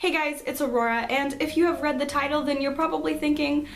Hey guys, it's Aurora, and if you have read the title, then you're probably thinking,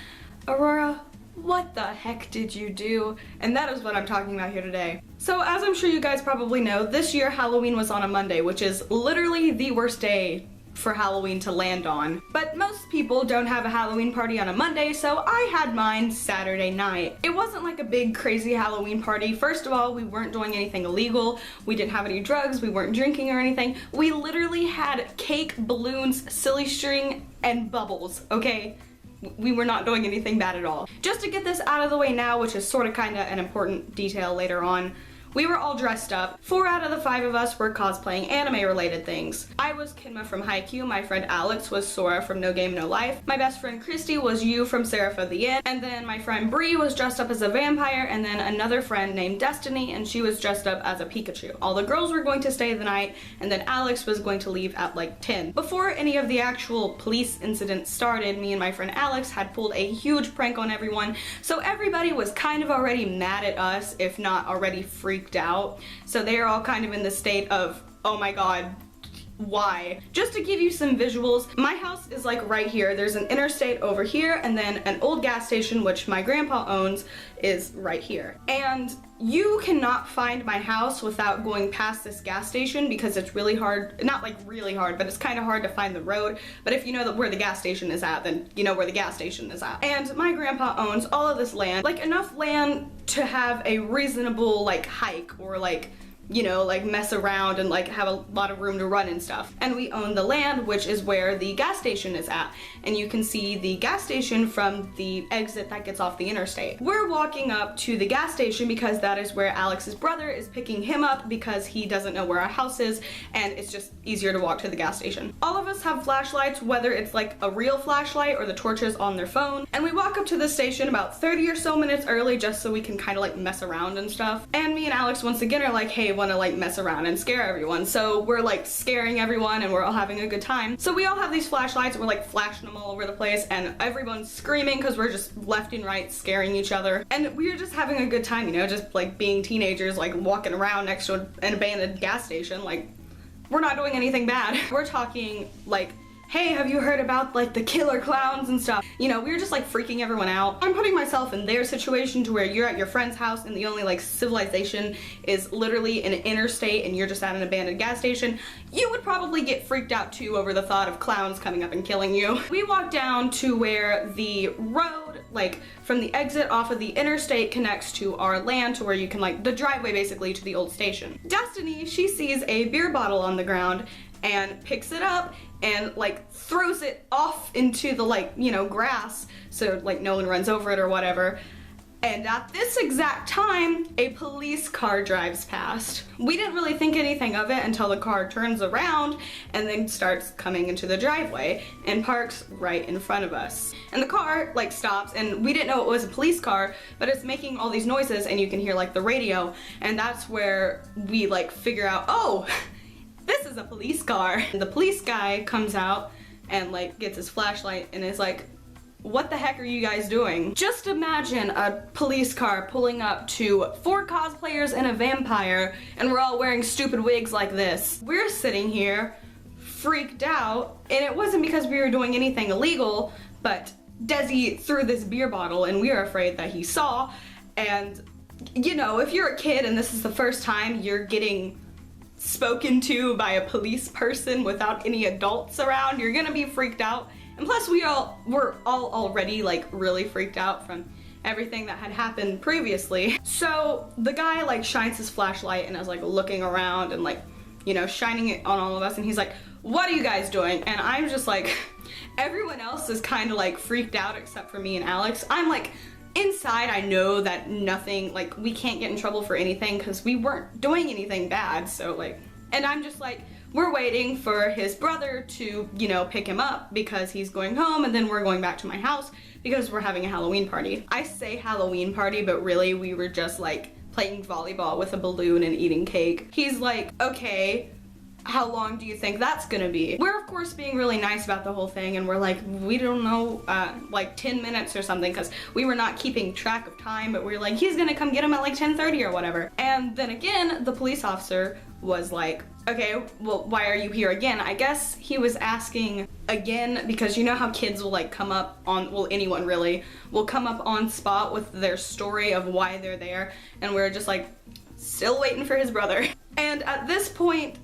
Aurora, what the heck did you do? And that is what I'm talking about here today. So as I'm sure you guys probably know, this year Halloween was on a Monday, which is literally the worst day for Halloween to land on. But most people don't have a Halloween party on a Monday, so I had mine Saturday night. It wasn't like a big crazy Halloween party. First of all, we weren't doing anything illegal. We didn't have any drugs. We weren't drinking or anything. We literally had cake, balloons, silly string, and bubbles, okay? We were not doing anything bad at all. Just to get this out of the way now, which is sort of kind of an important detail later on, we were all dressed up. 4 out of the 5 of us were cosplaying anime-related things. I was Kinma from Haikyuu, my friend Alex was Sora from No Game No Life, my best friend Christy was Yu from Seraph of the End, and then my friend Bree was dressed up as a vampire, and then another friend named Destiny, and she was dressed up as a Pikachu. All the girls were going to stay the night, and then Alex was going to leave at like 10. Before any of the actual police incidents started, me and my friend Alex had pulled a huge prank on everyone, so everybody was kind of already mad at us, if not already freaked out. So they are all kind of in the state of, oh my god, why? Just to give you some visuals, my house is like right here. There's an interstate over here, and then an old gas station, which my grandpa owns, is right here. And you cannot find my house without going past this gas station because it's really hard, not like really hard, but it's kind of hard to find the road. But if you know where the gas station is at, then you know where the gas station is at. And my grandpa owns all of this land, like enough land to have a reasonable like hike or like, you know, like mess around and like have a lot of room to run and stuff. And we own the land, which is where the gas station is at. And you can see the gas station from the exit that gets off the interstate. We're walking up to the gas station because that is where Alex's brother is picking him up because he doesn't know where our house is and it's just easier to walk to the gas station. All of us have flashlights, whether it's like a real flashlight or the torches on their phone. And we walk up to the station about 30 or so minutes early just so we can kind of like mess around and stuff. And me and Alex once again are like, hey, want to like mess around and scare everyone. So we're like scaring everyone and we're all having a good time. So we all have these flashlights and we're like flashing them all over the place and everyone's screaming because we're just left and right scaring each other. And we're just having a good time, you know, just like being teenagers, like walking around next to an abandoned gas station. Like, we're not doing anything bad. We're talking like, hey, have you heard about like the killer clowns and stuff? You know, we were just like freaking everyone out. I'm putting myself in their situation to where you're at your friend's house and the only like civilization is literally an interstate and you're just at an abandoned gas station. You would probably get freaked out too over the thought of clowns coming up and killing you. We walked down to where the road, like from the exit off of the interstate, connects to our land, to where you can like, the driveway basically to the old station. Destiny, she sees a beer bottle on the ground and picks it up and like throws it off into the like, you know, grass so like no one runs over it or whatever. And at this exact time, a police car drives past. We didn't really think anything of it until the car turns around and then starts coming into the driveway and parks right in front of us. And the car like stops, and we didn't know it was a police car, but it's making all these noises and you can hear like the radio, and that's where we like figure out, oh, this is a police car. And the police guy comes out and like gets his flashlight and is like, what the heck are you guys doing? Just imagine a police car pulling up to 4 cosplayers and a vampire, and we're all wearing stupid wigs like this. We're sitting here freaked out, and it wasn't because we were doing anything illegal, but Desi threw this beer bottle and we were afraid that he saw. And you know, if you're a kid and this is the first time you're getting spoken to by a police person without any adults around, you're gonna be freaked out. And plus we're all already like really freaked out from everything that had happened previously. So the guy like shines his flashlight and is like looking around and like, you know, shining it on all of us, and he's like, what are you guys doing? And I'm just like, everyone else is kind of like freaked out except for me and Alex. I'm like, inside I know that nothing, like we can't get in trouble for anything because we weren't doing anything bad, so like, and I'm just like, we're waiting for his brother to, you know, pick him up because he's going home, and then we're going back to my house because we're having a Halloween party. I say Halloween party, but really we were just like playing volleyball with a balloon and eating cake. He's like, okay, how long do you think that's gonna be? We're of course being really nice about the whole thing, and we're like, we don't know, like 10 minutes or something, because we were not keeping track of time, but we were like, he's gonna come get him at like 10:30 or whatever. And then again, the police officer was like, okay, well, why are you here again? I guess he was asking again because you know how kids will like come up on, well, anyone really, will come up on spot with their story of why they're there, and we're just like, still waiting for his brother. And at this point,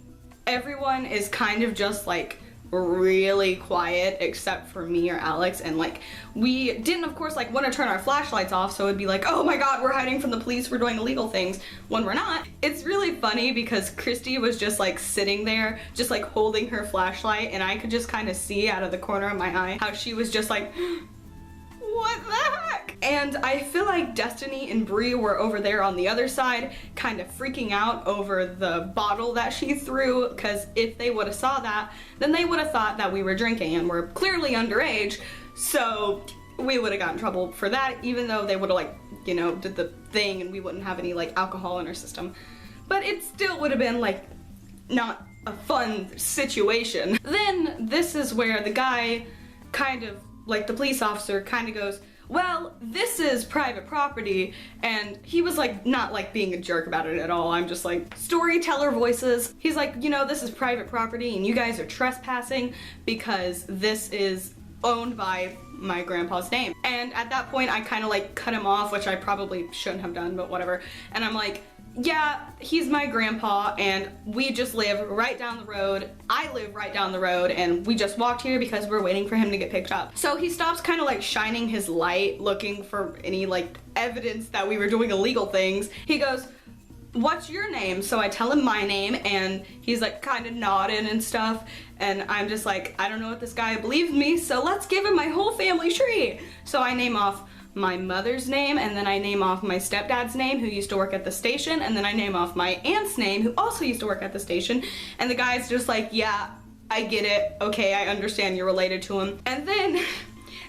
everyone is kind of just like really quiet except for me or Alex, and like we didn't of course like want to turn our flashlights off, so it'd be like, oh my god, we're hiding from the police, we're doing illegal things, when we're not. It's really funny because Christy was just like sitting there just like holding her flashlight, and I could just kind of see out of the corner of my eye how she was just like, what the heck? And I feel like Destiny and Bree were over there on the other side kind of freaking out over the bottle that she threw, because if they would have saw that, then they would have thought that we were drinking, and we're clearly underage, so we would have gotten in trouble for that, even though they would have like, you know, did the thing and we wouldn't have any like alcohol in our system. But it still would have been like not a fun situation. Then this is where the guy kind of, like the police officer kind of goes, well, this is private property, and he was like not like being a jerk about it at all. I'm just like, storyteller voices. He's like, you know, this is private property and you guys are trespassing because this is owned by my grandpa's name. And at that point I kind of like cut him off, which I probably shouldn't have done, but whatever. And I'm like, yeah, he's my grandpa and we just live right down the road. I live right down the road and we just walked here because we're waiting for him to get picked up. So he stops kind of like shining his light, looking for any like evidence that we were doing illegal things. He goes, what's your name? So I tell him my name, and he's like kind of nodding and stuff, and I'm just like, I don't know if this guy believes me, so let's give him my whole family tree. So I name off my mother's name, and then I name off my stepdad's name, who used to work at the station, and then I name off my aunt's name, who also used to work at the station, and the guy's just like, yeah, I get it, okay, I understand you're related to him. And then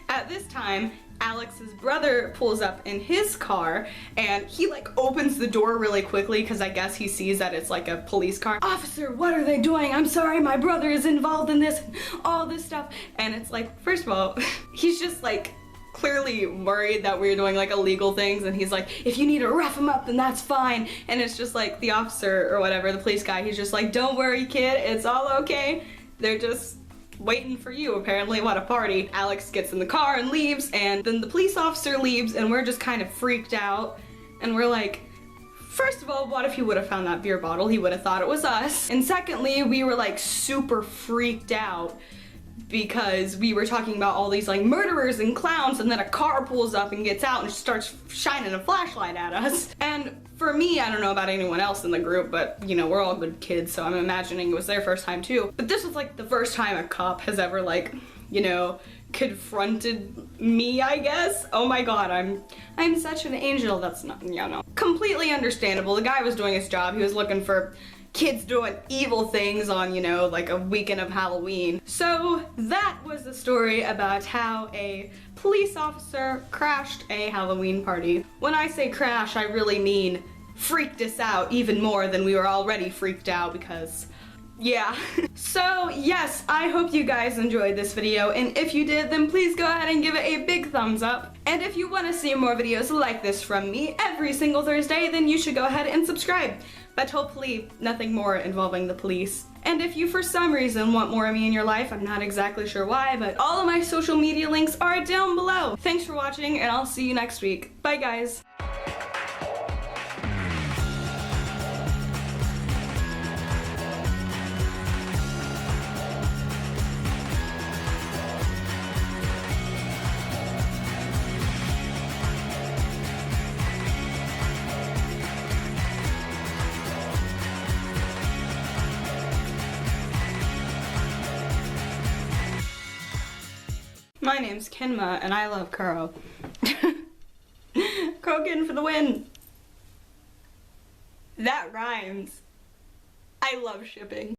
at this time, Alex's brother pulls up in his car, and he like opens the door really quickly because I guess he sees that it's like a police car. Officer, what are they doing? I'm sorry, my brother is involved in this, all this stuff. And it's like, first of all, he's just like clearly worried that we're doing like illegal things, and he's like, if you need to rough him up, then that's fine. And it's just like the officer or whatever, the police guy, he's just like, don't worry kid, it's all okay. They're just waiting for you, apparently. What a party. Alex gets in the car and leaves, and then the police officer leaves, and we're just kind of freaked out, and we're like, first of all, what if he would have found that beer bottle? He would have thought it was us. And secondly, we were like super freaked out because we were talking about all these like murderers and clowns, and then a car pulls up and gets out and starts shining a flashlight at us. And for me, I don't know about anyone else in the group, but you know, we're all good kids, so I'm imagining it was their first time too. But this was like the first time a cop has ever like, you know, confronted me, I guess. Oh my god, I'm such an angel. That's not, you know, completely understandable. The guy was doing his job. He was looking for kids doing evil things on, you know, like a weekend of Halloween. So that was the story about how a police officer crashed a Halloween party. When I say crash, I really mean freaked us out even more than we were already freaked out, because yeah. So yes, I hope you guys enjoyed this video, and if you did, then please go ahead and give it a big thumbs up. And if you want to see more videos like this from me every single Thursday, then you should go ahead and subscribe. But hopefully nothing more involving the police. And if you for some reason want more of me in your life, I'm not exactly sure why, but all of my social media links are down below. Thanks for watching, and I'll see you next week. Bye guys. My name's Kenma, and I love Kuro. Krogan for the win! That rhymes. I love shipping.